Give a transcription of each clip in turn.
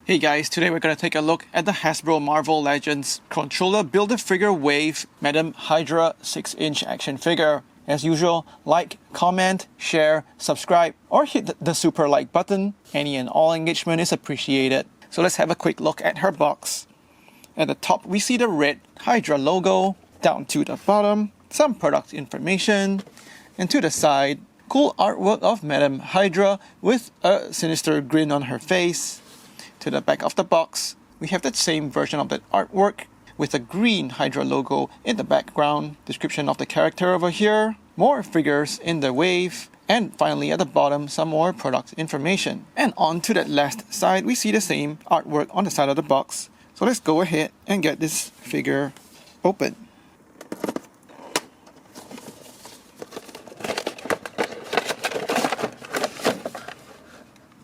Hey guys, today we're going to take a look at the Hasbro Marvel Legends Controller Build-A-Figure Wave Madam Hydra 6-inch action figure. As usual, like, comment, share, subscribe, or hit the super like button. Any and all engagement is appreciated. So let's have a quick look at her box. At the top, we see the red Hydra logo. Down to the bottom, some product information. And to the side, cool artwork of Madam Hydra with a sinister grin on her face. To the back of the box, we have the same version of that artwork with a green Hydra logo in the background, description of the character over here, more figures in the wave, and finally at the bottom some more product information. And on to that last side, we see the same artwork on the side of the box. So let's go ahead and get this figure open.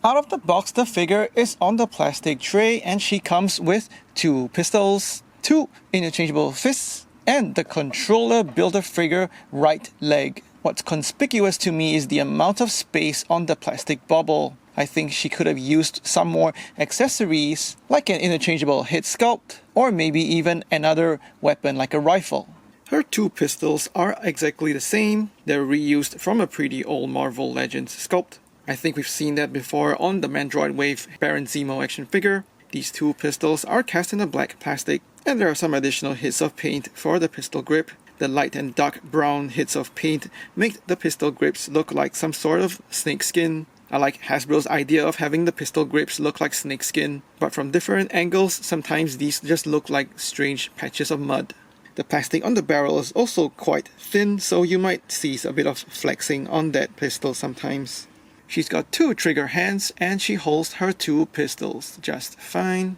Out of the box, the figure is on the plastic tray and she comes with 2 pistols, 2 interchangeable fists, and the controller Build-A-Figure right leg. What's conspicuous to me is the amount of space on the plastic bubble. I think she could have used some more accessories, like an interchangeable head sculpt, or maybe even another weapon like a rifle. Her 2 pistols are exactly the same. They're reused from a pretty old Marvel Legends sculpt. I think we've seen that before on the Mandroid Wave Baron Zemo action figure. These 2 pistols are cast in a black plastic, and there are some additional hits of paint for the pistol grip. The light and dark brown hits of paint make the pistol grips look like some sort of snake skin. I like Hasbro's idea of having the pistol grips look like snake skin, but from different angles, sometimes these just look like strange patches of mud. The plastic on the barrel is also quite thin, so you might see a bit of flexing on that pistol sometimes. She's got 2 trigger hands and she holds her 2 pistols just fine.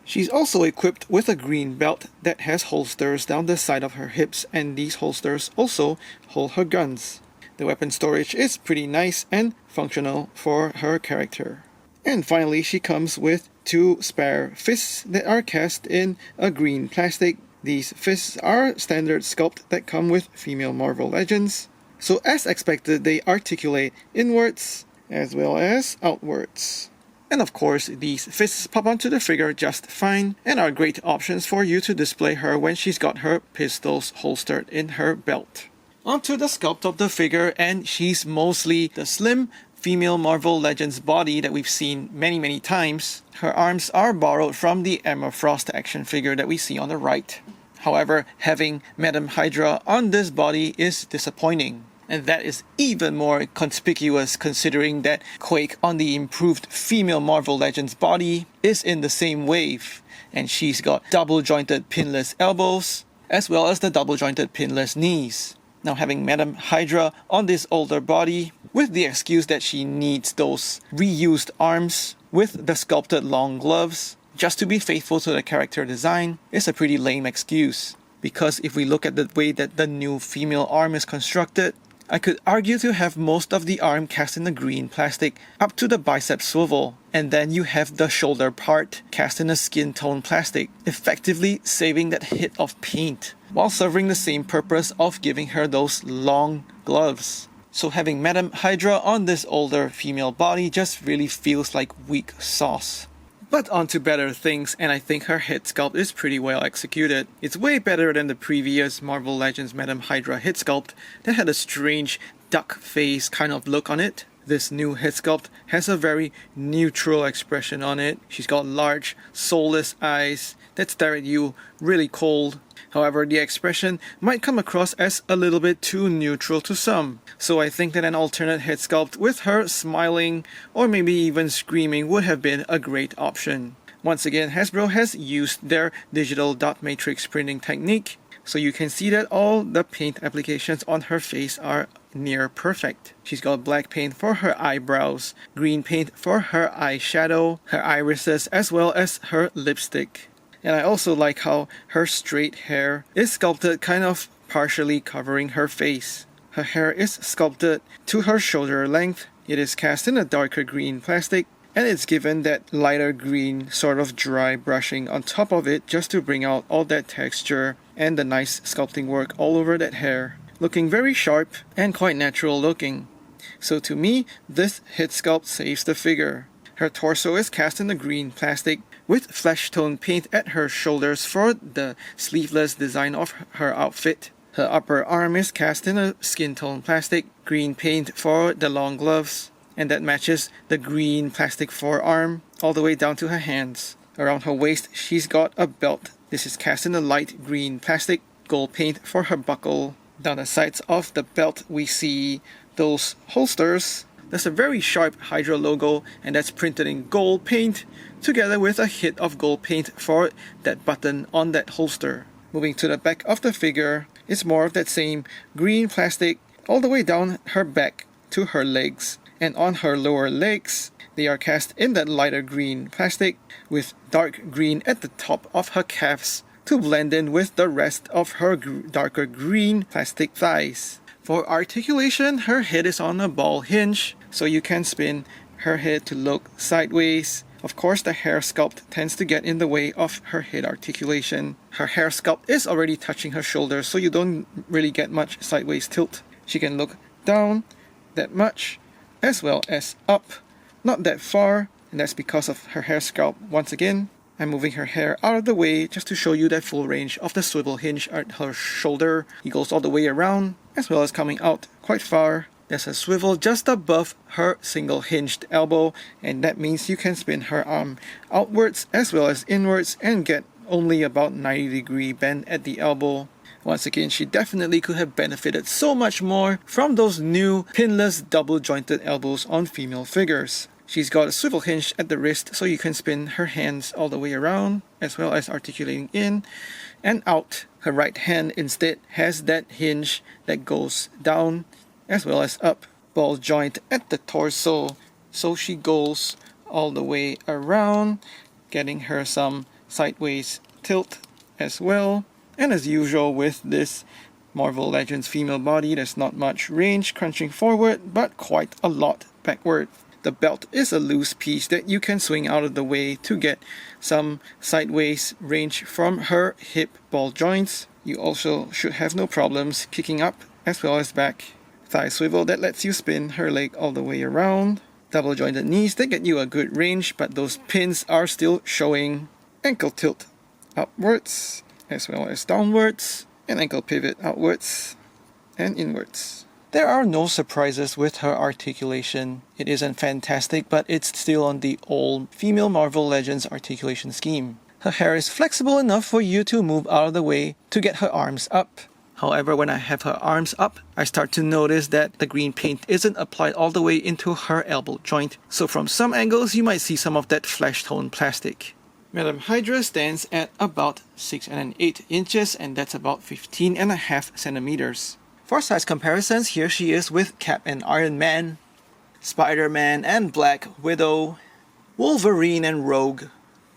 She's also equipped with a green belt that has holsters down the side of her hips, and these holsters also hold her guns. The weapon storage is pretty nice and functional for her character. And finally, she comes with 2 spare fists that are cast in a green plastic. These fists are standard sculpt that come with female Marvel Legends. So as expected, they articulate inwards as well as outwards. And of course, these fists pop onto the figure just fine and are great options for you to display her when she's got her pistols holstered in her belt. Onto the sculpt of the figure, and she's mostly the slim female Marvel Legends body that we've seen many times. Her arms are borrowed from the Emma Frost action figure that we see on the right. However, having Madam Hydra on this body is disappointing. And that is even more conspicuous considering that Quake on the improved female Marvel Legends body is in the same wave. And she's got double-jointed pinless elbows, as well as the double-jointed pinless knees. Now having Madam Hydra on this older body, with the excuse that she needs those reused arms with the sculpted long gloves, just to be faithful to the character design, is a pretty lame excuse. Because if we look at the way that the new female arm is constructed, I could argue to have most of the arm cast in the green plastic up to the bicep swivel, and then you have the shoulder part cast in a skin tone plastic, effectively saving that hit of paint, while serving the same purpose of giving her those long gloves. So having Madam Hydra on this older female body just really feels like weak sauce. But on to better things, and I think her head sculpt is pretty well executed. It's way better than the previous Marvel Legends Madam Hydra head sculpt that had a strange duck face kind of look on it. This new head sculpt has a very neutral expression on it. She's got large, soulless eyes that stare at you really cold. However, the expression might come across as a little bit too neutral to some. So I think that an alternate head sculpt with her smiling or maybe even screaming would have been a great option. Once again, Hasbro has used their digital dot matrix printing technique, so you can see that all the paint applications on her face are near perfect. She's got black paint for her eyebrows, green paint for her eyeshadow, her irises, as well as her lipstick. And I also like how her straight hair is sculpted kind of partially covering her face. Her hair is sculpted to her shoulder length. It is cast in a darker green plastic, and it's given that lighter green sort of dry brushing on top of it just to bring out all that texture and the nice sculpting work all over that hair, looking very sharp and quite natural looking. So to me, this head sculpt saves the figure. Her torso is cast in the green plastic with flesh tone paint at her shoulders for the sleeveless design of her outfit. Her upper arm is cast in a skin tone plastic, green paint for the long gloves, and that matches the green plastic forearm all the way down to her hands. Around her waist, she's got a belt. This is cast in a light green plastic, gold paint for her buckle. Down the sides of the belt, we see those holsters. There's a very sharp Hydra logo, and that's printed in gold paint, together with a hit of gold paint for that button on that holster. Moving to the back of the figure, it's more of that same green plastic all the way down her back to her legs. And on her lower legs, they are cast in that lighter green plastic with dark green at the top of her calves to blend in with the rest of her darker green plastic thighs. For articulation, her head is on a ball hinge, so you can spin her head to look sideways. Of course, the hair sculpt tends to get in the way of her head articulation. Her hair sculpt is already touching her shoulders, so you don't really get much sideways tilt. She can look down that much, as well as up, not that far, and that's because of her hair sculpt. Once again, I'm moving her hair out of the way just to show you that full range of the swivel hinge at her shoulder. He goes all the way around, as well as coming out quite far. There's a swivel just above her single hinged elbow, and that means you can spin her arm outwards as well as inwards and get only about 90-degree bend at the elbow. Once again, she definitely could have benefited so much more from those new pinless double jointed elbows on female figures. She's got a swivel hinge at the wrist, so you can spin her hands all the way around, as well as articulating in and out. Her right hand instead has that hinge that goes down as well as up. Ball joint at the torso, so she goes all the way around, getting her some sideways tilt as well. And as usual with this Marvel Legends female body, there's not much range crunching forward, but quite a lot backward. The belt is a loose piece that you can swing out of the way to get some sideways range from her hip ball joints. You also should have no problems kicking up as well as back. Thigh swivel that lets you spin her leg all the way around. Double jointed knees that get you a good range, but those pins are still showing. Ankle tilt upwards as well as downwards, and ankle pivot outwards and inwards. There are no surprises with her articulation. It isn't fantastic, but it's still on the old female Marvel Legends articulation scheme. Her hair is flexible enough for you to move out of the way to get her arms up. However, when I have her arms up, I start to notice that the green paint isn't applied all the way into her elbow joint. So from some angles, you might see some of that flesh tone plastic. Madam Hydra stands at about 6 1/8 inches, and that's about 15.5 centimeters. For size comparisons, here she is with Cap and Iron Man, Spider-Man and Black Widow, Wolverine and Rogue.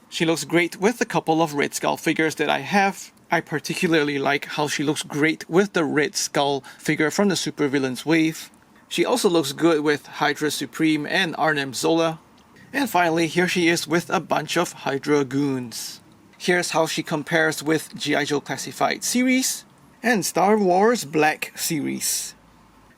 She looks great with a couple of Red Skull figures that I have. I particularly like how she looks great with the Red Skull figure from the Supervillains wave. She also looks good with Hydra Supreme and Arnim Zola. And finally, here she is with a bunch of Hydra goons. Here's how she compares with G.I. Joe Classified series and Star Wars Black series.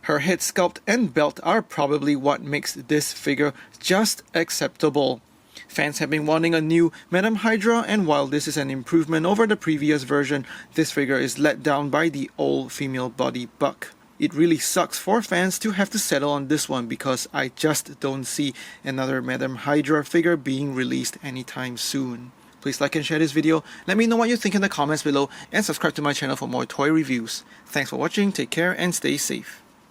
Her head sculpt and belt are probably what makes this figure just acceptable. Fans have been wanting a new Madam Hydra, and while this is an improvement over the previous version, this figure is let down by the old female body buck. It really sucks for fans to have to settle on this one because I just don't see another Madam Hydra figure being released anytime soon. Please like and share this video, let me know what you think in the comments below, and subscribe to my channel for more toy reviews. Thanks for watching, take care and stay safe.